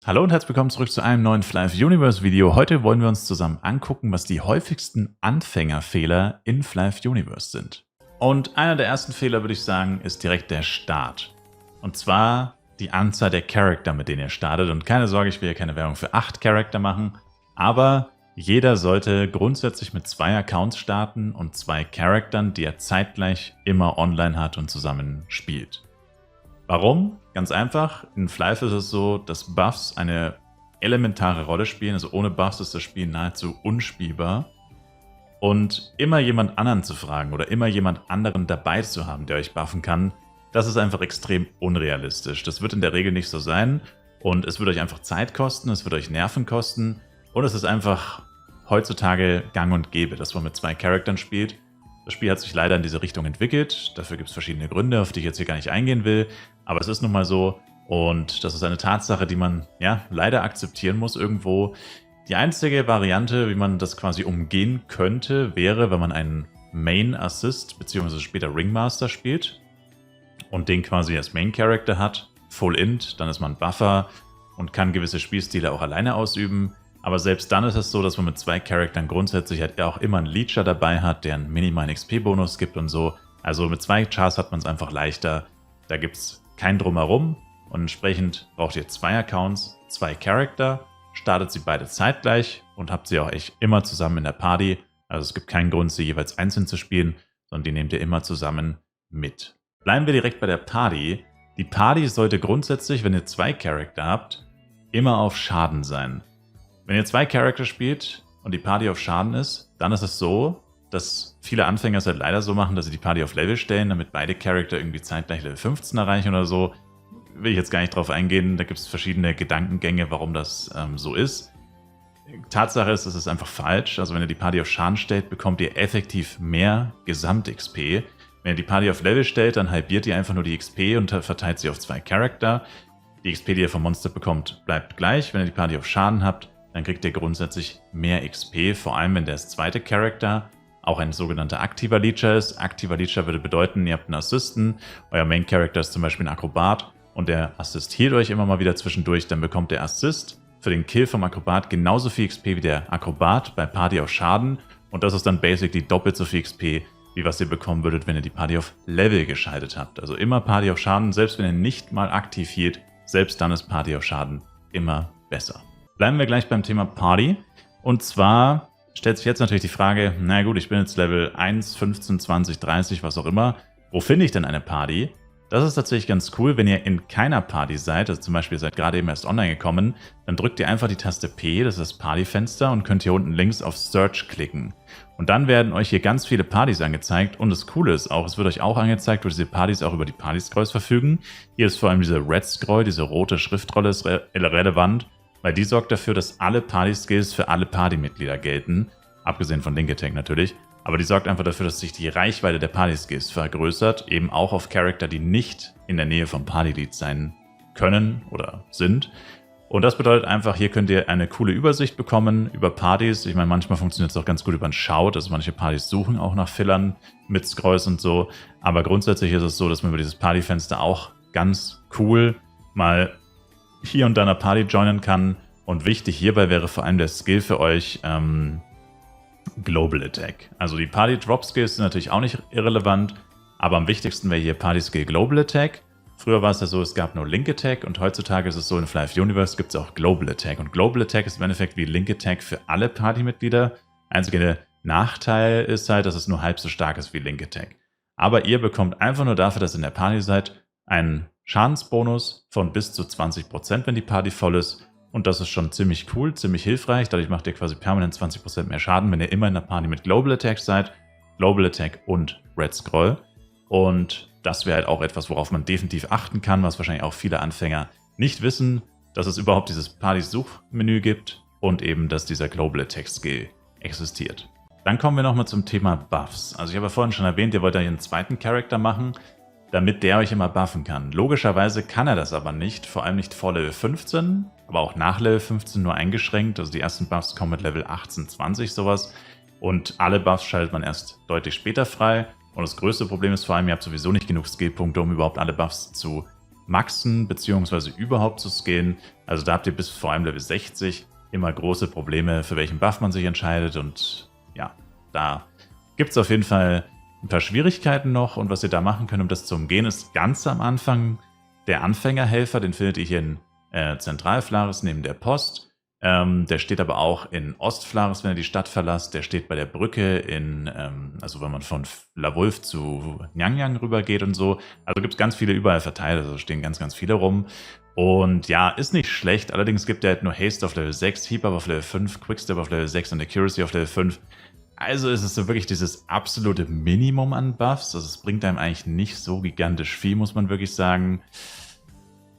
Hallo und herzlich willkommen zurück zu einem neuen Fly Universe Video. Heute wollen wir uns zusammen angucken, was die häufigsten Anfängerfehler in Fly Universe sind. Und einer der ersten Fehler, würde ich sagen, ist direkt der Start. Und zwar die Anzahl der Charakter, mit denen ihr startet. Und keine Sorge, ich will hier keine Werbung für 8 Charakter machen, aber jeder sollte grundsätzlich mit 2 Accounts starten und 2 Charaktern, die er zeitgleich immer online hat und zusammen spielt. Warum? Ganz einfach, in Flyf ist es so, dass Buffs eine elementare Rolle spielen, also ohne Buffs ist das Spiel nahezu unspielbar. Und immer jemand anderen zu fragen oder immer jemand anderen dabei zu haben, der euch buffen kann, das ist einfach extrem unrealistisch. Das wird in der Regel nicht so sein und es wird euch einfach Zeit kosten, es wird euch Nerven kosten und es ist einfach heutzutage gang und gäbe, dass man mit 2 Charaktern spielt. Das Spiel hat sich leider in diese Richtung entwickelt, dafür gibt es verschiedene Gründe, auf die ich jetzt hier gar nicht eingehen will, aber es ist nun mal so und das ist eine Tatsache, die man ja leider akzeptieren muss irgendwo. Die einzige Variante, wie man das quasi umgehen könnte, wäre, wenn man einen Main Assist bzw. später Ringmaster spielt und den quasi als Main Character hat, Full Int, dann ist man Buffer und kann gewisse Spielstile auch alleine ausüben. Aber selbst dann ist es so, dass man mit 2 Charaktern grundsätzlich halt auch immer einen Leecher dabei hat, der einen minimalen XP-Bonus gibt und so. Also mit 2 Chars hat man es einfach leichter. Da gibt es kein Drumherum und entsprechend braucht ihr 2 Accounts, 2 Charakter, startet sie beide zeitgleich und habt sie auch echt immer zusammen in der Party. Also es gibt keinen Grund, sie jeweils einzeln zu spielen, sondern die nehmt ihr immer zusammen mit. Bleiben wir direkt bei der Party. Die Party sollte grundsätzlich, wenn ihr 2 Charakter habt, immer auf Schaden sein. Wenn ihr 2 Charakter spielt und die Party auf Schaden ist, dann ist es so, dass viele Anfänger es halt leider so machen, dass sie die Party auf Level stellen, damit beide Charakter irgendwie zeitgleich Level 15 erreichen oder so. Will ich jetzt gar nicht drauf eingehen, da gibt es verschiedene Gedankengänge, warum das so ist. Tatsache ist, es ist einfach falsch. Also wenn ihr die Party auf Schaden stellt, bekommt ihr effektiv mehr Gesamt-XP. Wenn ihr die Party auf Level stellt, dann halbiert ihr einfach nur die XP und verteilt sie auf 2 Charakter. Die XP, die ihr vom Monster bekommt, bleibt gleich. Wenn ihr die Party auf Schaden habt, dann kriegt ihr grundsätzlich mehr XP, vor allem wenn der zweite Charakter auch ein sogenannter aktiver Leecher ist. Aktiver Leecher würde bedeuten, ihr habt einen Assisten, euer Main Character ist zum Beispiel ein Akrobat und der assistiert euch immer mal wieder zwischendurch, dann bekommt der Assist für den Kill vom Akrobat genauso viel XP wie der Akrobat bei Party auf Schaden und das ist dann basically doppelt so viel XP, wie was ihr bekommen würdet, wenn ihr die Party auf Level geschaltet habt. Also immer Party auf Schaden, selbst wenn ihr nicht mal aktiv hielt, selbst dann ist Party auf Schaden immer besser. Bleiben wir gleich beim Thema Party. Und zwar stellt sich jetzt natürlich die Frage, na gut, ich bin jetzt Level 1, 15, 20, 30, was auch immer. Wo finde ich denn eine Party? Das ist tatsächlich ganz cool, wenn ihr in keiner Party seid, also zum Beispiel ihr seid gerade eben erst online gekommen, dann drückt ihr einfach die Taste P, das ist das Partyfenster und könnt hier unten links auf Search klicken. Und dann werden euch hier ganz viele Partys angezeigt und das Coole ist auch, es wird euch auch angezeigt, wo diese Partys auch über die Party-Scrolls verfügen. Hier ist vor allem diese Red Scroll, diese rote Schriftrolle ist relevant, weil die sorgt dafür, dass alle Party-Skills für alle Partymitglieder gelten, abgesehen von Link Attack natürlich, aber die sorgt einfach dafür, dass sich die Reichweite der Party-Skills vergrößert, eben auch auf Charakter, die nicht in der Nähe vom Party-Lead sein können oder sind. Und das bedeutet einfach, hier könnt ihr eine coole Übersicht bekommen über Partys. Ich meine, manchmal funktioniert es auch ganz gut über einen Shout, also manche Partys suchen auch nach Fillern mit Scrolls und so, aber grundsätzlich ist es so, dass man über dieses Partyfenster auch ganz cool mal hier und da eine Party joinen kann. Und wichtig hierbei wäre vor allem der Skill für euch Global Attack. Also die Party Drop Skills sind natürlich auch nicht irrelevant, aber am wichtigsten wäre hier Party Skill Global Attack. Früher war es ja so, es gab nur Link Attack und heutzutage ist es so, in Fly Universe gibt es auch Global Attack. Und Global Attack ist im Endeffekt wie Link Attack für alle Partymitglieder. Einziger Nachteil ist halt, dass es nur halb so stark ist wie Link Attack. Aber ihr bekommt einfach nur dafür, dass ihr in der Party seid, einen Schadensbonus von bis zu 20%, wenn die Party voll ist. Und das ist schon ziemlich cool, ziemlich hilfreich. Dadurch macht ihr quasi permanent 20% mehr Schaden, wenn ihr immer in der Party mit Global Attack seid. Global Attack und Red Scroll. Und das wäre halt auch etwas, worauf man definitiv achten kann, was wahrscheinlich auch viele Anfänger nicht wissen, dass es überhaupt dieses Party-Suchmenü gibt und eben, dass dieser Global Attack Skill existiert. Dann kommen wir nochmal zum Thema Buffs. Also ich habe ja vorhin schon erwähnt, ihr wollt ja hier einen zweiten Charakter machen, damit der euch immer buffen kann. Logischerweise kann er das aber nicht, vor allem nicht vor Level 15, aber auch nach Level 15 nur eingeschränkt. Also die ersten Buffs kommen mit Level 18, 20 sowas und alle Buffs schaltet man erst deutlich später frei. Und das größte Problem ist vor allem, ihr habt sowieso nicht genug Skillpunkte, um überhaupt alle Buffs zu maxen bzw. überhaupt zu skillen. Also da habt ihr bis vor allem Level 60 immer große Probleme, für welchen Buff man sich entscheidet. Und ja, da gibt es auf jeden Fall ein paar Schwierigkeiten noch. Und was ihr da machen könnt, um das zu umgehen, ist ganz am Anfang der Anfängerhelfer. Den findet ihr hier in Zentralflaris neben der Post. Der steht aber auch in Ostflaris, wenn ihr die Stadt verlasst. Der steht bei der Brücke also wenn man von Lavulf zu Nyang rüber geht und so. Also gibt es ganz viele überall verteilt, also stehen ganz, ganz viele rum. Und ja, ist nicht schlecht. Allerdings gibt er halt nur Haste auf Level 6, Heap Up auf Level 5, Quickstep auf Level 6 und Accuracy auf Level 5. Also ist es so wirklich dieses absolute Minimum an Buffs. Also es bringt einem eigentlich nicht so gigantisch viel, muss man wirklich sagen.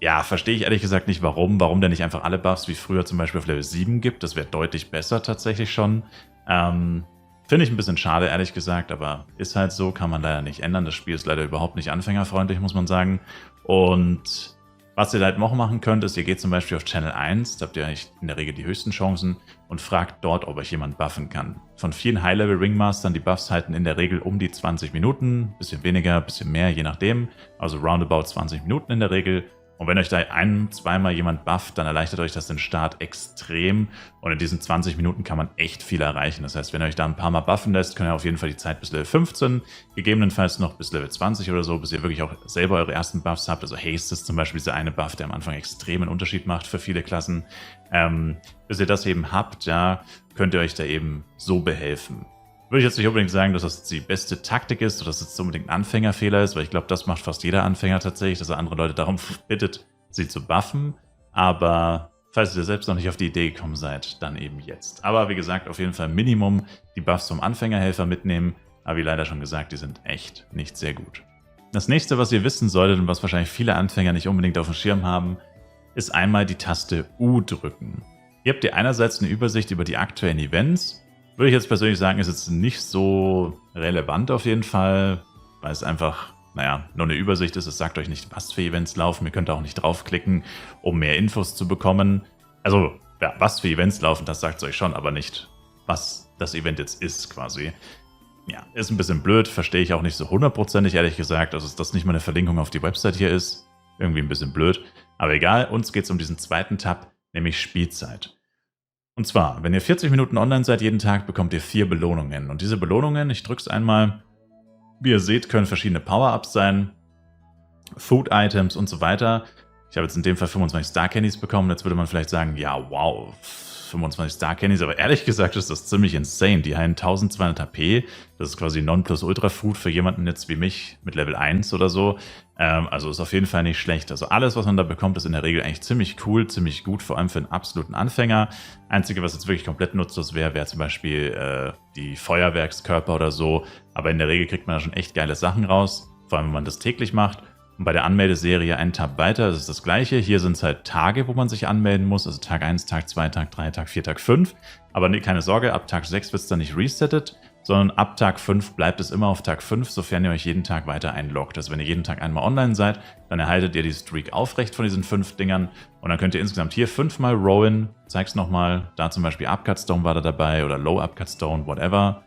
Ja, verstehe ich ehrlich gesagt nicht, warum der nicht einfach alle Buffs wie früher zum Beispiel auf Level 7 gibt. Das wäre deutlich besser tatsächlich schon. Finde ich ein bisschen schade, ehrlich gesagt, aber ist halt so, kann man leider nicht ändern. Das Spiel ist leider überhaupt nicht anfängerfreundlich, muss man sagen. Und was ihr halt noch machen könnt, ist, ihr geht zum Beispiel auf Channel 1, da habt ihr eigentlich in der Regel die höchsten Chancen und fragt dort, ob euch jemand buffen kann. Von vielen High-Level-Ringmastern, die Buffs halten in der Regel um die 20 Minuten, bisschen weniger, bisschen mehr, je nachdem. Also roundabout 20 Minuten in der Regel. Und wenn euch da zweimal jemand bufft, dann erleichtert euch das den Start extrem. Und in diesen 20 Minuten kann man echt viel erreichen. Das heißt, wenn ihr euch da ein paar Mal buffen lässt, könnt ihr auf jeden Fall die Zeit bis Level 15, gegebenenfalls noch bis Level 20 oder so, bis ihr wirklich auch selber eure ersten Buffs habt. Also Haste ist zum Beispiel dieser eine Buff, der am Anfang extremen Unterschied macht für viele Klassen. Bis ihr das eben habt, ja, könnt ihr euch da eben so behelfen. Würde ich jetzt nicht unbedingt sagen, dass das die beste Taktik ist oder dass es unbedingt ein Anfängerfehler ist, weil ich glaube, das macht fast jeder Anfänger tatsächlich, dass er andere Leute darum bittet, sie zu buffen. Aber falls ihr selbst noch nicht auf die Idee gekommen seid, dann eben jetzt. Aber wie gesagt, auf jeden Fall Minimum die Buffs vom Anfängerhelfer mitnehmen. Aber wie leider schon gesagt, die sind echt nicht sehr gut. Das nächste, was ihr wissen solltet und was wahrscheinlich viele Anfänger nicht unbedingt auf dem Schirm haben, ist einmal die Taste U drücken. Hier habt ihr einerseits eine Übersicht über die aktuellen Events. Würde ich jetzt persönlich sagen, ist jetzt nicht so relevant auf jeden Fall, weil es einfach, naja, nur eine Übersicht ist. Es sagt euch nicht, was für Events laufen. Ihr könnt auch nicht draufklicken, um mehr Infos zu bekommen. Also, ja, was für Events laufen, das sagt es euch schon, aber nicht, was das Event jetzt ist quasi. Ja, ist ein bisschen blöd, verstehe ich auch nicht so hundertprozentig, ehrlich gesagt. Also, dass das nicht mal eine Verlinkung auf die Website hier ist, irgendwie ein bisschen blöd. Aber egal, uns geht es um diesen zweiten Tab, nämlich Spielzeit. Und zwar, wenn ihr 40 Minuten online seid jeden Tag, bekommt ihr 4 Belohnungen. Und diese Belohnungen, ich drücke es einmal, wie ihr seht, können verschiedene Power-Ups sein, Food-Items und so weiter. Ich habe jetzt in dem Fall 25 Star-Candies bekommen. Jetzt würde man vielleicht sagen, ja, wow, 25 Star-Candies. Aber ehrlich gesagt ist das ziemlich insane. Die heilen 1200 HP. Das ist quasi Non-Plus-Ultra-Food für jemanden jetzt wie mich mit Level 1 oder so. Also ist auf jeden Fall nicht schlecht. Also alles, was man da bekommt, ist in der Regel eigentlich ziemlich cool, ziemlich gut, vor allem für einen absoluten Anfänger. Einzige, was jetzt wirklich komplett nutzlos wäre, wäre zum Beispiel die Feuerwerkskörper oder so. Aber in der Regel kriegt man da schon echt geile Sachen raus. Vor allem, wenn man das täglich macht. Und bei der Anmeldeserie einen Tab weiter, das ist das gleiche. Hier sind es halt Tage, wo man sich anmelden muss. Also Tag 1, Tag 2, Tag 3, Tag 4, Tag 5. Aber nee, keine Sorge, ab Tag 6 wird es dann nicht resettet, sondern ab Tag 5 bleibt es immer auf Tag 5, sofern ihr euch jeden Tag weiter einloggt. Also wenn ihr jeden Tag einmal online seid, dann erhaltet ihr die Streak aufrecht von diesen 5 Dingern. Und dann könnt ihr insgesamt hier 5-mal rollen. Zeig's nochmal. Da zum Beispiel Upcut Stone war da dabei oder Low Upcut Stone, whatever.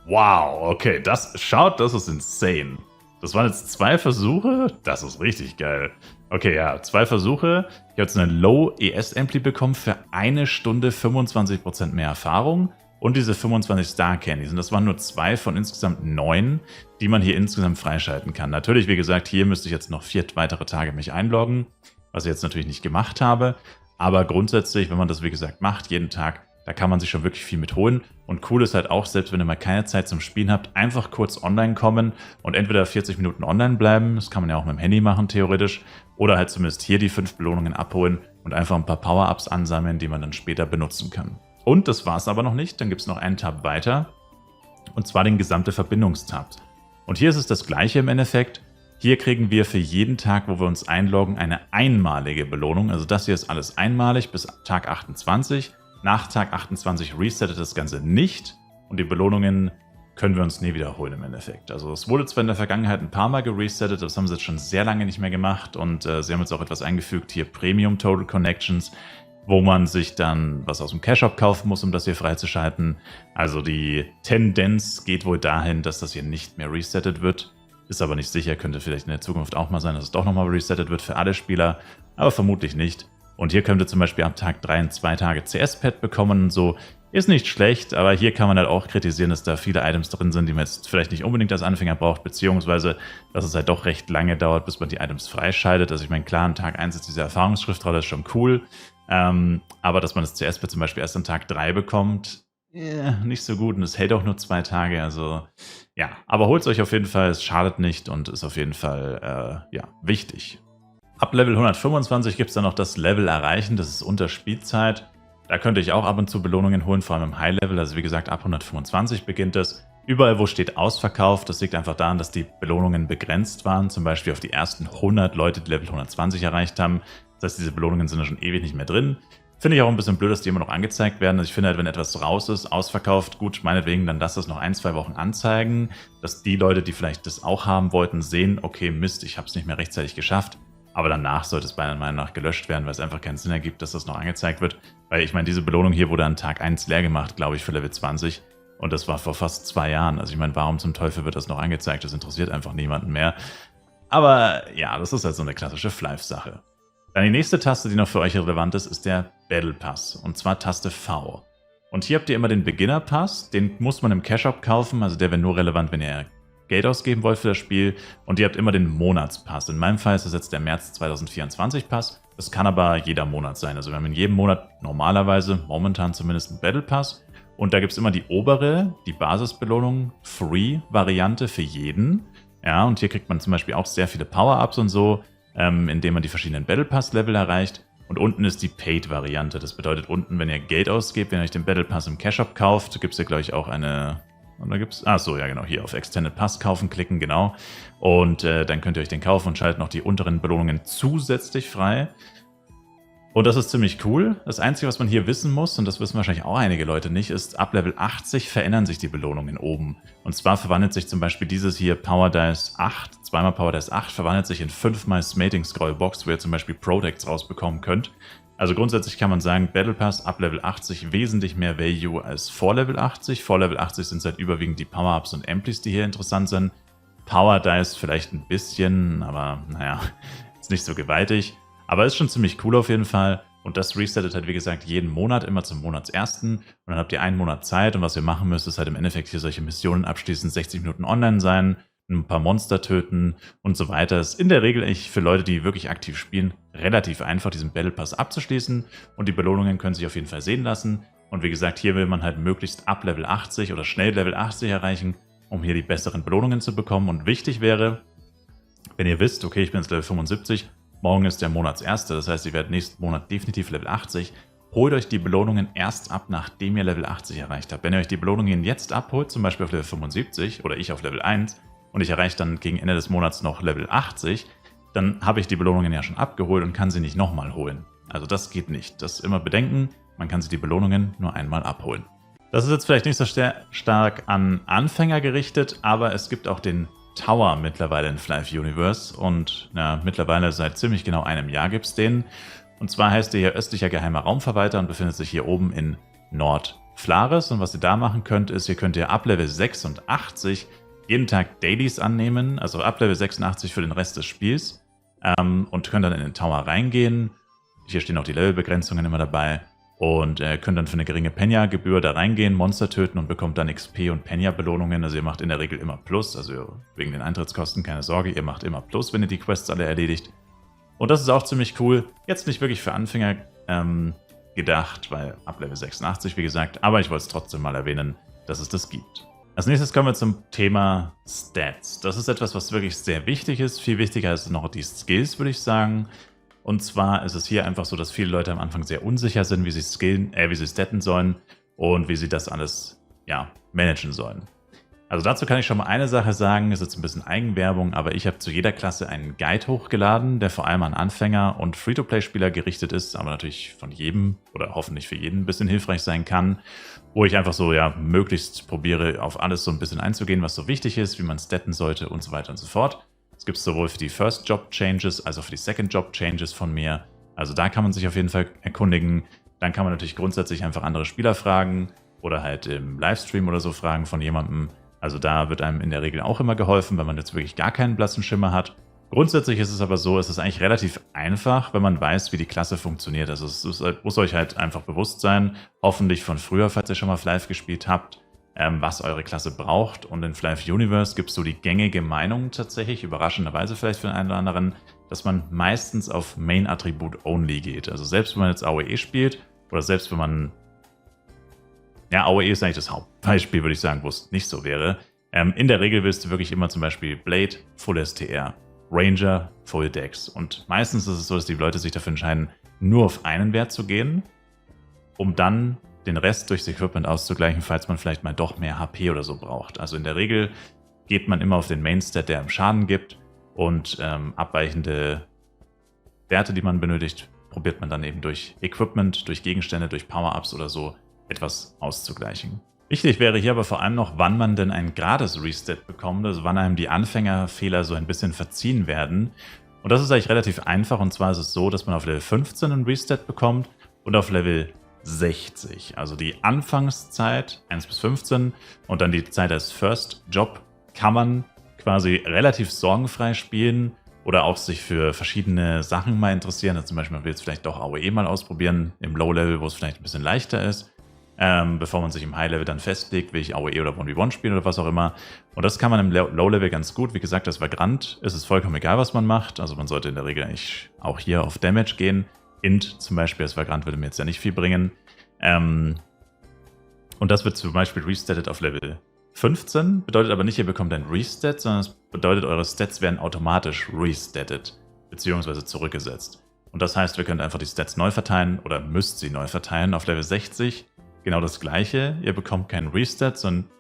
Wow, okay, das ist insane. Das waren jetzt 2 Versuche. Das ist richtig geil. Okay, ja, 2 Versuche. Ich habe jetzt eine Low ES-Ampli bekommen für 1 Stunde 25% mehr Erfahrung. Und diese 25 Star Candies. Und das waren nur 2 von insgesamt 9, die man hier insgesamt freischalten kann. Natürlich, wie gesagt, hier müsste ich jetzt noch 4 weitere Tage mich einloggen, was ich jetzt natürlich nicht gemacht habe. Aber grundsätzlich, wenn man das, wie gesagt, macht, jeden Tag, da kann man sich schon wirklich viel mit holen. Und cool ist halt auch, selbst wenn ihr mal keine Zeit zum Spielen habt, einfach kurz online kommen und entweder 40 Minuten online bleiben, das kann man ja auch mit dem Handy machen, theoretisch, oder halt zumindest hier die 5 Belohnungen abholen und einfach ein paar Power-Ups ansammeln, die man dann später benutzen kann. Und das war es aber noch nicht, dann gibt es noch einen Tab weiter, und zwar den gesamte Verbindungstab. Und hier ist es das gleiche im Endeffekt. Hier kriegen wir für jeden Tag, wo wir uns einloggen, eine einmalige Belohnung. Also das hier ist alles einmalig bis Tag 28. Nach Tag 28 resettet das Ganze nicht und die Belohnungen können wir uns nie wiederholen im Endeffekt. Also es wurde zwar in der Vergangenheit ein paar Mal geresettet, das haben sie jetzt schon sehr lange nicht mehr gemacht und sie haben jetzt auch etwas eingefügt, hier Premium Total Connections, wo man sich dann was aus dem Cash-Shop kaufen muss, um das hier freizuschalten. Also die Tendenz geht wohl dahin, dass das hier nicht mehr resettet wird. Ist aber nicht sicher, könnte vielleicht in der Zukunft auch mal sein, dass es doch nochmal resettet wird für alle Spieler, aber vermutlich nicht. Und hier könnt ihr zum Beispiel ab Tag 3 2 Tage CS-Pad bekommen, so ist nicht schlecht, aber hier kann man halt auch kritisieren, dass da viele Items drin sind, die man jetzt vielleicht nicht unbedingt als Anfänger braucht, beziehungsweise dass es halt doch recht lange dauert, bis man die Items freischaltet. Also ich meine, klar, an Tag 1 ist diese Erfahrungsschriftrolle ist schon cool, aber dass man das CS-Pad zum Beispiel erst an Tag 3 bekommt, nicht so gut und es hält auch nur 2 Tage, also ja, aber holt es euch auf jeden Fall, es schadet nicht und ist auf jeden Fall ja, wichtig. Ab Level 125 gibt es dann noch das Level erreichen, das ist unter Spielzeit. Da könnte ich auch ab und zu Belohnungen holen, vor allem im High-Level, also wie gesagt, ab 125 beginnt es. Überall, wo steht ausverkauft, das liegt einfach daran, dass die Belohnungen begrenzt waren, zum Beispiel auf die ersten 100 Leute, die Level 120 erreicht haben. Das heißt, diese Belohnungen sind da schon ewig nicht mehr drin. Finde ich auch ein bisschen blöd, dass die immer noch angezeigt werden. Also ich finde halt, wenn etwas raus ist, ausverkauft, gut, meinetwegen, dann lasst das noch 1, 2 Wochen anzeigen, dass die Leute, die vielleicht das auch haben wollten, sehen, okay, Mist, ich habe es nicht mehr rechtzeitig geschafft. Aber danach sollte es meiner Meinung nach gelöscht werden, weil es einfach keinen Sinn ergibt, dass das noch angezeigt wird. Weil ich meine, diese Belohnung hier wurde an Tag 1 leer gemacht, glaube ich, für Level 20. Und das war vor fast 2 Jahren. Also ich meine, warum zum Teufel wird das noch angezeigt? Das interessiert einfach niemanden mehr. Aber ja, das ist halt so eine klassische Flive-Sache. Dann die nächste Taste, die noch für euch relevant ist, ist der Battle Pass. Und zwar Taste V. Und hier habt ihr immer den Beginner Pass. Den muss man im Cash-Shop kaufen. Also der wäre nur relevant, wenn ihr Geld ausgeben wollt für das Spiel, und ihr habt immer den Monatspass. In meinem Fall ist das jetzt der März 2024 Pass. Das kann aber jeder Monat sein. Also wir haben in jedem Monat normalerweise, momentan zumindest, einen Battle Pass. Und da gibt es immer die obere, die Basisbelohnung, Free-Variante für jeden. Ja, und hier kriegt man zum Beispiel auch sehr viele Power-Ups und so, indem man die verschiedenen Battle Pass-Level erreicht. Und unten ist die Paid-Variante. Das bedeutet unten, wenn ihr Geld ausgebt, wenn ihr euch den Battle Pass im Cash-Shop kauft, gibt es hier, glaube ich, auch eine... Und da gibt's, achso, ja genau, hier auf Extended Pass kaufen klicken, genau. Und dann könnt ihr euch den kaufen und schaltet noch die unteren Belohnungen zusätzlich frei. Und das ist ziemlich cool. Das Einzige, was man hier wissen muss, und das wissen wahrscheinlich auch einige Leute nicht, ist, ab Level 80 verändern sich die Belohnungen oben. Und zwar verwandelt sich zum Beispiel dieses hier Power Dice 8, zweimal Power Dice 8, verwandelt sich in 5-mal Smating Scroll Box, wo ihr zum Beispiel Protects rausbekommen könnt. Also grundsätzlich kann man sagen, Battle Pass ab Level 80 wesentlich mehr Value als vor Level 80. Vor Level 80 sind es halt überwiegend die Power-Ups und Amplis, die hier interessant sind. Power Dice vielleicht ein bisschen, aber naja, ist nicht so gewaltig. Aber ist schon ziemlich cool auf jeden Fall. Und das resettet halt, wie gesagt, jeden Monat, immer zum Monatsersten. Und dann habt ihr einen Monat Zeit. Und was ihr machen müsst, ist halt im Endeffekt hier solche Missionen abschließen, 60 Minuten online sein, ein paar Monster töten und so weiter. Ist in der Regel echt für Leute, die wirklich aktiv spielen, relativ einfach, diesen Battle Pass abzuschließen. Und die Belohnungen können sich auf jeden Fall sehen lassen. Und wie gesagt, hier will man halt möglichst ab Level 80 oder schnell Level 80 erreichen, um hier die besseren Belohnungen zu bekommen. Und wichtig wäre, wenn ihr wisst, okay, ich bin jetzt Level 75, morgen ist der Monatserste, das heißt, ihr werdet nächsten Monat definitiv Level 80, holt euch die Belohnungen erst ab, nachdem ihr Level 80 erreicht habt. Wenn ihr euch die Belohnungen jetzt abholt, zum Beispiel auf Level 75 oder ich auf Level 1, und ich erreiche dann gegen Ende des Monats noch Level 80, dann habe ich die Belohnungen ja schon abgeholt und kann sie nicht nochmal holen. Also das geht nicht. Das immer bedenken, man kann sich die Belohnungen nur einmal abholen. Das ist jetzt vielleicht nicht so stark an Anfänger gerichtet, aber es gibt auch den Tower mittlerweile in Flive Universe und mittlerweile seit ziemlich genau einem Jahr gibt es den. Und zwar heißt der hier östlicher geheimer Raumverwalter und befindet sich hier oben in Nordflaris. Und was ihr da machen könnt, ist, ihr könnt ab Level 86 jeden Tag Dailies annehmen, also ab Level 86 für den Rest des Spiels, und könnt dann in den Tower reingehen. Hier stehen auch die Levelbegrenzungen immer dabei und könnt dann für eine geringe Penya-Gebühr da reingehen, Monster töten und bekommt dann XP und Penya-Belohnungen. Also ihr macht in der Regel immer Plus, also wegen den Eintrittskosten keine Sorge, ihr macht immer Plus, wenn ihr die Quests alle erledigt. Und das ist auch ziemlich cool. Jetzt nicht wirklich für Anfänger gedacht, weil ab Level 86, wie gesagt, aber ich wollte es trotzdem mal erwähnen, dass es das gibt. Als nächstes kommen wir zum Thema Stats. Das ist etwas, was wirklich sehr wichtig ist. Viel wichtiger ist noch die Skills, würde ich sagen. Und zwar ist es hier einfach so, dass viele Leute am Anfang sehr unsicher sind, wie sie statten sollen und wie sie das alles managen sollen. Also dazu kann ich schon mal eine Sache sagen, ist jetzt ein bisschen Eigenwerbung, aber ich habe zu jeder Klasse einen Guide hochgeladen, der vor allem an Anfänger und Free-to-Play-Spieler gerichtet ist, aber natürlich von jedem oder hoffentlich für jeden ein bisschen hilfreich sein kann, wo ich einfach so möglichst probiere, auf alles so ein bisschen einzugehen, was so wichtig ist, wie man statten sollte und so weiter und so fort. Das gibt es sowohl für die First Job Changes als auch für die Second Job Changes von mir. Also da kann man sich auf jeden Fall erkundigen. Dann kann man natürlich grundsätzlich einfach andere Spieler fragen oder halt im Livestream oder so fragen von jemandem. Also da wird einem in der Regel auch immer geholfen, wenn man jetzt wirklich gar keinen blassen Schimmer hat. Grundsätzlich ist es aber so, es ist eigentlich relativ einfach, wenn man weiß, wie die Klasse funktioniert. Also muss euch halt einfach bewusst sein, hoffentlich von früher, falls ihr schon mal Flive gespielt habt, was eure Klasse braucht. Und in Flive Universe gibt es so die gängige Meinung tatsächlich, überraschenderweise vielleicht für den einen oder anderen, dass man meistens auf Main-Attribut Only geht. Also selbst wenn man jetzt AOE spielt oder selbst wenn man... Ja, AOE ist eigentlich das Hauptbeispiel, würde ich sagen, wo es nicht so wäre. In der Regel willst du wirklich immer zum Beispiel Blade, Full STR, Ranger, Full Dex. Und meistens ist es so, dass die Leute sich dafür entscheiden, nur auf einen Wert zu gehen, um dann den Rest durchs Equipment auszugleichen, falls man vielleicht mal doch mehr HP oder so braucht. Also in der Regel geht man immer auf den Main-Stat, der im Schaden gibt, und abweichende Werte, die man benötigt, probiert man dann eben durch Equipment, durch Gegenstände, durch Power-Ups oder so etwas auszugleichen. Wichtig wäre hier aber vor allem noch, wann man denn ein Gratis-Restat bekommt, also wann einem die Anfängerfehler so ein bisschen verziehen werden. Und das ist eigentlich relativ einfach, und zwar ist es so, dass man auf Level 15 einen Restat bekommt und auf Level 60. Also die Anfangszeit 1 bis 15 und dann die Zeit als First Job kann man quasi relativ sorgenfrei spielen oder auch sich für verschiedene Sachen mal interessieren. Also zum Beispiel, man will jetzt vielleicht doch AOE mal ausprobieren im Low-Level, wo es vielleicht ein bisschen leichter ist. Bevor man sich im High-Level dann festlegt, will ich AOE oder 1v1 spielen oder was auch immer. Und das kann man im Low-Level ganz gut. Wie gesagt, das Vagrant ist es vollkommen egal, was man macht. Also man sollte in der Regel eigentlich auch hier auf Damage gehen. Int zum Beispiel, das Vagrant würde mir jetzt ja nicht viel bringen. Und das wird zum Beispiel restattet auf Level 15. Bedeutet aber nicht, ihr bekommt ein Restat, sondern es bedeutet, eure Stats werden automatisch restattet, beziehungsweise zurückgesetzt. Und das heißt, wir könnt einfach die Stats neu verteilen oder müsst sie neu verteilen auf Level 60. Genau das gleiche, ihr bekommt keinen Restat, sondern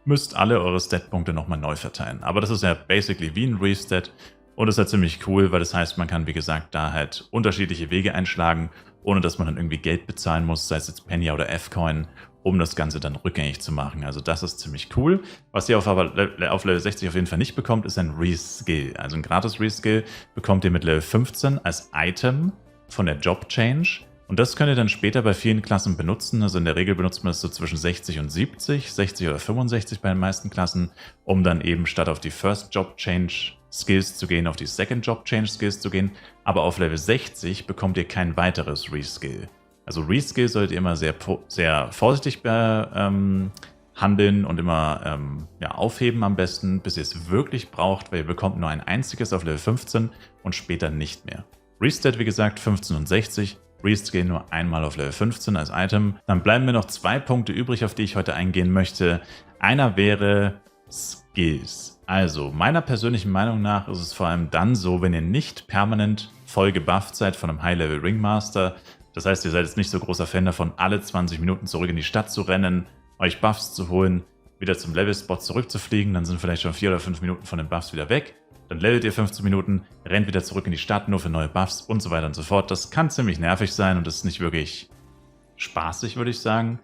müsst alle eure Statpunkte nochmal neu verteilen. Aber das ist ja basically wie ein Restat und das ist halt ziemlich cool, weil das heißt, man kann, wie gesagt, da halt unterschiedliche Wege einschlagen, ohne dass man dann irgendwie Geld bezahlen muss, sei es jetzt Penny oder F-Coin, um das Ganze dann rückgängig zu machen. Also das ist ziemlich cool. Was ihr auf Level 60 auf jeden Fall nicht bekommt, ist ein Reskill. Also ein gratis Reskill bekommt ihr mit Level 15 als Item von der Job Change. Und das könnt ihr dann später bei vielen Klassen benutzen. Also in der Regel benutzt man das so zwischen 60 und 70, 60 oder 65 bei den meisten Klassen, um dann eben statt auf die First Job Change Skills zu gehen, auf die Second Job Change Skills zu gehen. Aber auf Level 60 bekommt ihr kein weiteres Reskill. Also Reskill solltet ihr immer sehr vorsichtig handeln und immer aufheben am besten, bis ihr es wirklich braucht, weil ihr bekommt nur ein einziges auf Level 15 und später nicht mehr. Restat, wie gesagt, 15 und 60. Reskill nur einmal auf Level 15 als Item. Dann bleiben mir noch 2 Punkte übrig, auf die ich heute eingehen möchte. Einer wäre Skills. Also, meiner persönlichen Meinung nach ist es vor allem dann so, wenn ihr nicht permanent voll gebufft seid von einem High-Level Ringmaster. Das heißt, ihr seid jetzt nicht so großer Fan davon, alle 20 Minuten zurück in die Stadt zu rennen, euch Buffs zu holen, wieder zum Level-Spot zurückzufliegen, dann sind vielleicht schon 4 oder 5 Minuten von den Buffs wieder weg. Dann levelt ihr 15 Minuten, rennt wieder zurück in die Stadt, nur für neue Buffs und so weiter und so fort. Das kann ziemlich nervig sein und das ist nicht wirklich spaßig, würde ich sagen.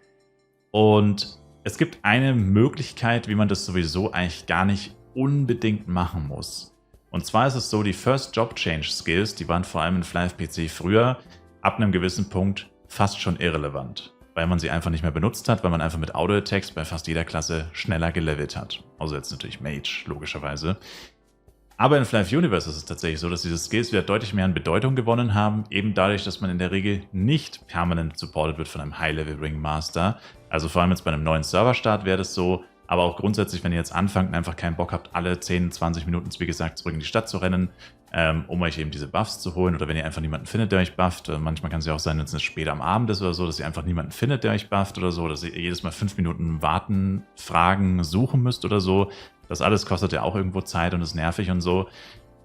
Und es gibt eine Möglichkeit, wie man das sowieso eigentlich gar nicht unbedingt machen muss. Und zwar ist es so, die First Job Change Skills, die waren vor allem in Flive PC früher ab einem gewissen Punkt fast schon irrelevant, weil man sie einfach nicht mehr benutzt hat, weil man einfach mit Auto-Attacks bei fast jeder Klasse schneller gelevelt hat. Also jetzt natürlich Mage, logischerweise. Aber in Flive Universe ist es tatsächlich so, dass diese Skills wieder deutlich mehr an Bedeutung gewonnen haben, eben dadurch, dass man in der Regel nicht permanent supported wird von einem High-Level Ringmaster. Also vor allem jetzt bei einem neuen Serverstart wäre das so, aber auch grundsätzlich, wenn ihr jetzt anfangt und einfach keinen Bock habt, alle 10, 20 Minuten, wie gesagt, zurück in die Stadt zu rennen, um euch eben diese Buffs zu holen, oder wenn ihr einfach niemanden findet, der euch bufft. Manchmal kann es ja auch sein, wenn es später am Abend ist oder so, dass ihr einfach niemanden findet, der euch bufft oder so, dass ihr jedes Mal 5 Minuten warten, fragen, suchen müsst oder so. Das alles kostet ja auch irgendwo Zeit und ist nervig und so.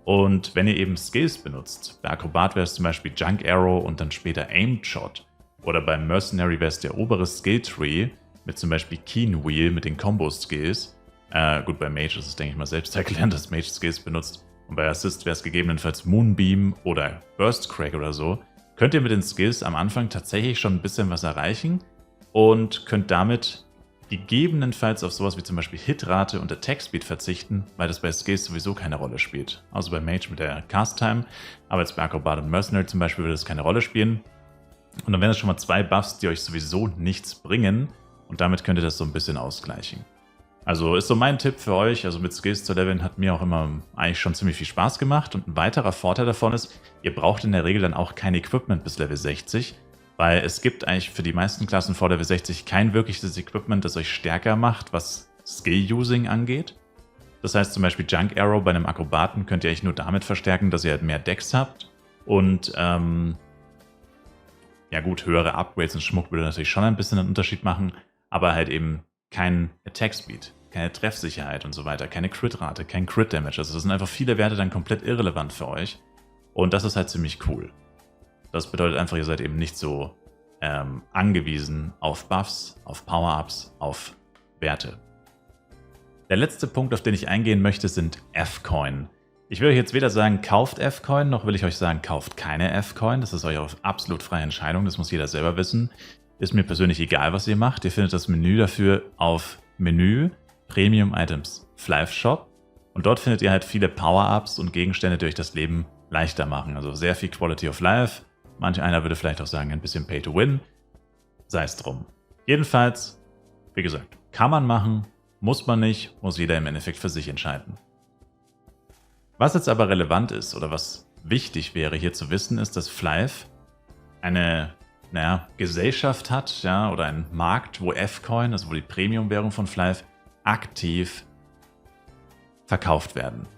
Und wenn ihr eben Skills benutzt, bei Akrobat wäre es zum Beispiel Junk Arrow und dann später Aimed Shot. Oder beim Mercenary wäre es der obere Skill Tree mit zum Beispiel Keen Wheel mit den Combo-Skills. Gut, bei Mage ist es, denke ich mal, selbst erklärt, dass Mage Skills benutzt. Und bei Assist wäre es gegebenenfalls Moonbeam oder Burst Crack oder so. Könnt ihr mit den Skills am Anfang tatsächlich schon ein bisschen was erreichen und könnt damit gegebenenfalls auf sowas wie zum Beispiel Hitrate und Attack Speed verzichten, weil das bei Skills sowieso keine Rolle spielt. Also bei Mage mit der Cast Time, aber jetzt bei Acrobat und Mercenary zum Beispiel würde das keine Rolle spielen. Und dann wären das schon mal 2 Buffs, die euch sowieso nichts bringen und damit könnt ihr das so ein bisschen ausgleichen. Also ist so mein Tipp für euch, also mit Skills zu leveln hat mir auch immer eigentlich schon ziemlich viel Spaß gemacht und ein weiterer Vorteil davon ist, ihr braucht in der Regel dann auch kein Equipment bis Level 60, weil es gibt eigentlich für die meisten Klassen vor Level 60 kein wirkliches Equipment, das euch stärker macht, was Skill-Using angeht. Das heißt zum Beispiel Junk Arrow bei einem Akrobaten könnt ihr eigentlich nur damit verstärken, dass ihr halt mehr Dex habt und ja gut, höhere Upgrades und Schmuck würde natürlich schon ein bisschen einen Unterschied machen, aber halt eben kein Attack Speed, keine Treffsicherheit und so weiter, keine Crit-Rate, kein Crit-Damage. Also das sind einfach viele Werte dann komplett irrelevant für euch. Und das ist halt ziemlich cool. Das bedeutet einfach, ihr seid eben nicht so angewiesen auf Buffs, auf Power-Ups, auf Werte. Der letzte Punkt, auf den ich eingehen möchte, sind F-Coin. Ich will euch jetzt weder sagen, kauft F-Coin, noch will ich euch sagen, kauft keine F-Coin. Das ist euch auch absolut freie Entscheidung, das muss jeder selber wissen. Ist mir persönlich egal, was ihr macht. Ihr findet das Menü dafür auf Menü, Premium Items, Flive Shop. Und dort findet ihr halt viele Power-Ups und Gegenstände, die euch das Leben leichter machen. Also sehr viel Quality of Life. Manch einer würde vielleicht auch sagen, ein bisschen Pay to Win. Sei es drum. Jedenfalls, wie gesagt, kann man machen, muss man nicht, muss jeder im Endeffekt für sich entscheiden. Was jetzt aber relevant ist oder was wichtig wäre hier zu wissen, ist, dass Flive eine Gesellschaft hat, ja, oder einen Markt, wo F-Coin, also wo die Premium-Währung von Flive, aktiv verkauft werden.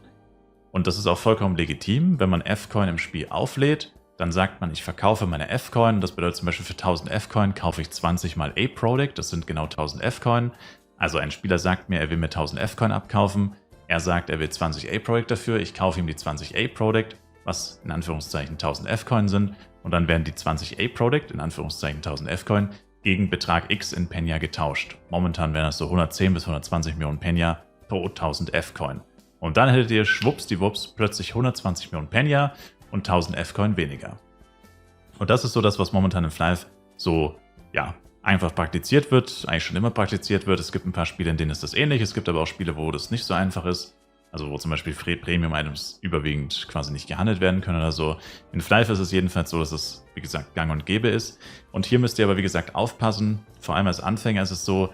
Und das ist auch vollkommen legitim, wenn man F-Coin im Spiel auflädt, dann sagt man, ich verkaufe meine F-Coin, das bedeutet zum Beispiel für 1000 F-Coin kaufe ich 20 mal A-Product, das sind genau 1000 F-Coin. Also ein Spieler sagt mir, er will mir 1000 F-Coin abkaufen, er sagt, er will 20 A-Product dafür, ich kaufe ihm die 20 A-Product, was in Anführungszeichen 1000 F-Coin sind, und dann werden die 20 A-Product, in Anführungszeichen 1000 F-Coin, gegen Betrag X in Penya getauscht. Momentan wären das so 110 bis 120 Millionen Penya pro 1000 F-Coin. Und dann hättet ihr schwuppsdiwupps plötzlich 120 Millionen Penya und 1000 F-Coin weniger. Und das ist so das, was momentan in Flive so, ja, einfach praktiziert wird, eigentlich schon immer praktiziert wird. Es gibt ein paar Spiele, in denen ist das ähnlich, es gibt aber auch Spiele, wo das nicht so einfach ist. Also wo zum Beispiel Premium-Items überwiegend quasi nicht gehandelt werden können oder so. In Flive ist es jedenfalls so, dass es, wie gesagt, gang und gäbe ist. Und hier müsst ihr aber, wie gesagt, aufpassen. Vor allem als Anfänger ist es so,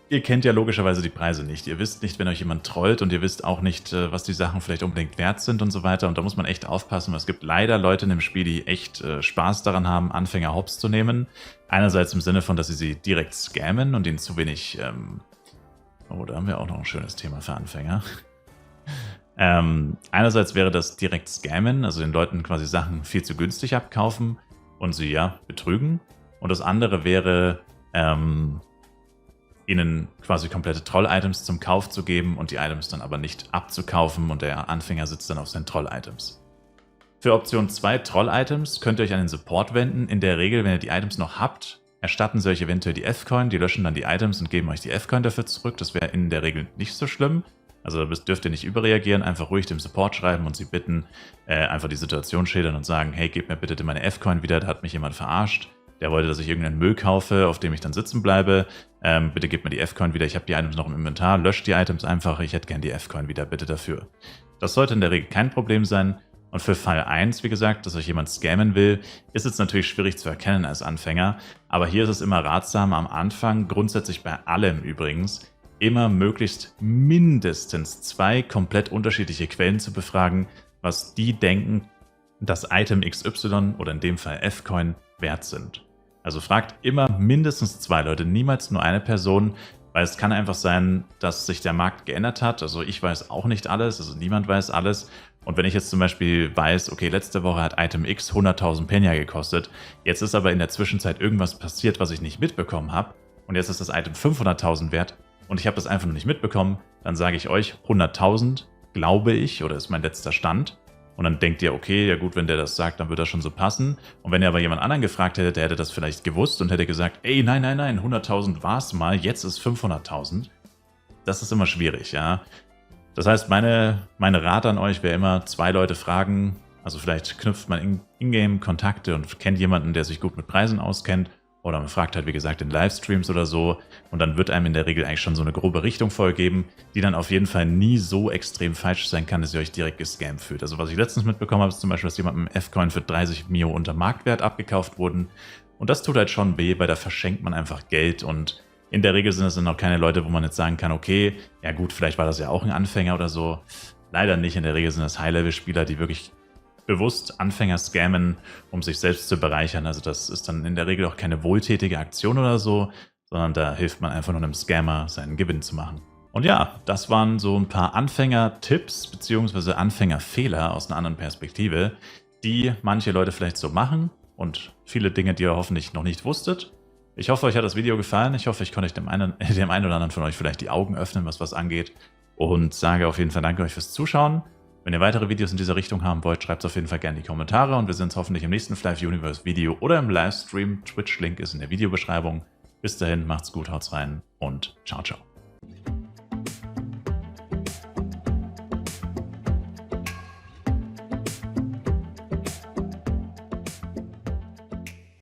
ihr kennt ja logischerweise die Preise nicht. Ihr wisst nicht, wenn euch jemand trollt und ihr wisst auch nicht, was die Sachen vielleicht unbedingt wert sind und so weiter. Und da muss man echt aufpassen, weil es gibt leider Leute in dem Spiel, die echt Spaß daran haben, Anfänger hops zu nehmen. Einerseits im Sinne von, dass sie direkt scammen und ihnen zu wenig... oh, da haben wir auch noch ein schönes Thema für Anfänger. Einerseits wäre das direkt Scammen, also den Leuten quasi Sachen viel zu günstig abkaufen und sie ja betrügen. Und das andere wäre, ihnen quasi komplette Troll-Items zum Kauf zu geben und die Items dann aber nicht abzukaufen und der Anfänger sitzt dann auf seinen Troll-Items. Für Option 2 Troll-Items könnt ihr euch an den Support wenden. In der Regel, wenn ihr die Items noch habt, erstatten sie euch eventuell die F-Coin, die löschen dann die Items und geben euch die F-Coin dafür zurück. Das wäre in der Regel nicht so schlimm. Also da dürft ihr nicht überreagieren, einfach ruhig dem Support schreiben und sie bitten, einfach die Situation schildern und sagen, hey, gebt mir bitte meine F-Coin wieder, da hat mich jemand verarscht. Der wollte, dass ich irgendeinen Müll kaufe, auf dem ich dann sitzen bleibe. Bitte gebt mir die F-Coin wieder, ich habe die Items noch im Inventar, löscht die Items einfach, ich hätte gern die F-Coin wieder, bitte dafür. Das sollte in der Regel kein Problem sein. Und für Fall 1, wie gesagt, dass euch jemand scammen will, ist es natürlich schwierig zu erkennen als Anfänger. Aber hier ist es immer ratsam am Anfang, grundsätzlich bei allem übrigens, immer möglichst mindestens 2 komplett unterschiedliche Quellen zu befragen, was die denken, dass Item XY oder in dem Fall F-Coin wert sind. Also fragt immer mindestens 2 Leute, niemals nur eine Person, weil es kann einfach sein, dass sich der Markt geändert hat. Also ich weiß auch nicht alles, also niemand weiß alles. Und wenn ich jetzt zum Beispiel weiß, okay, letzte Woche hat Item X 100.000 Penya gekostet, jetzt ist aber in der Zwischenzeit irgendwas passiert, was ich nicht mitbekommen habe und jetzt ist das Item 500.000 wert und ich habe das einfach noch nicht mitbekommen, dann sage ich euch 100.000, glaube ich, oder ist mein letzter Stand. Und dann denkt ihr, okay, ja gut, wenn der das sagt, dann wird das schon so passen. Und wenn ihr aber jemand anderen gefragt hättet, der hätte das vielleicht gewusst und hätte gesagt, ey, nein, 100.000 war es mal, jetzt ist 500.000. Das ist immer schwierig, ja. Das heißt, meine Rat an euch wäre immer, 2 Leute fragen, also vielleicht knüpft man Ingame Kontakte und kennt jemanden, der sich gut mit Preisen auskennt, oder man fragt halt, wie gesagt, in Livestreams oder so, und dann wird einem in der Regel eigentlich schon so eine grobe Richtung vorgegeben, die dann auf jeden Fall nie so extrem falsch sein kann, dass ihr euch direkt gescammt fühlt. Also was ich letztens mitbekommen habe, ist zum Beispiel, dass jemandem F-Coin für 30 Mio unter Marktwert abgekauft wurden, und das tut halt schon weh, weil da verschenkt man einfach Geld und In der Regel sind es dann auch keine Leute, wo man jetzt sagen kann, okay, ja gut, vielleicht war das ja auch ein Anfänger oder so. Leider nicht. In der Regel sind das High-Level-Spieler, die wirklich bewusst Anfänger scammen, um sich selbst zu bereichern. Also das ist dann in der Regel auch keine wohltätige Aktion oder so, sondern da hilft man einfach nur einem Scammer, seinen Gewinn zu machen. Und ja, das waren so ein paar Anfänger-Tipps bzw. Anfängerfehler aus einer anderen Perspektive, die manche Leute vielleicht so machen und viele Dinge, die ihr hoffentlich noch nicht wusstet. Ich hoffe, euch hat das Video gefallen. Ich hoffe, ich konnte dem einen oder anderen von euch vielleicht die Augen öffnen, was angeht. Und sage auf jeden Fall danke euch fürs Zuschauen. Wenn ihr weitere Videos in dieser Richtung haben wollt, schreibt es auf jeden Fall gerne in die Kommentare. Und wir sehen uns hoffentlich im nächsten Flive Universe Video oder im Livestream. Twitch-Link ist in der Videobeschreibung. Bis dahin, macht's gut, haut's rein und ciao, ciao.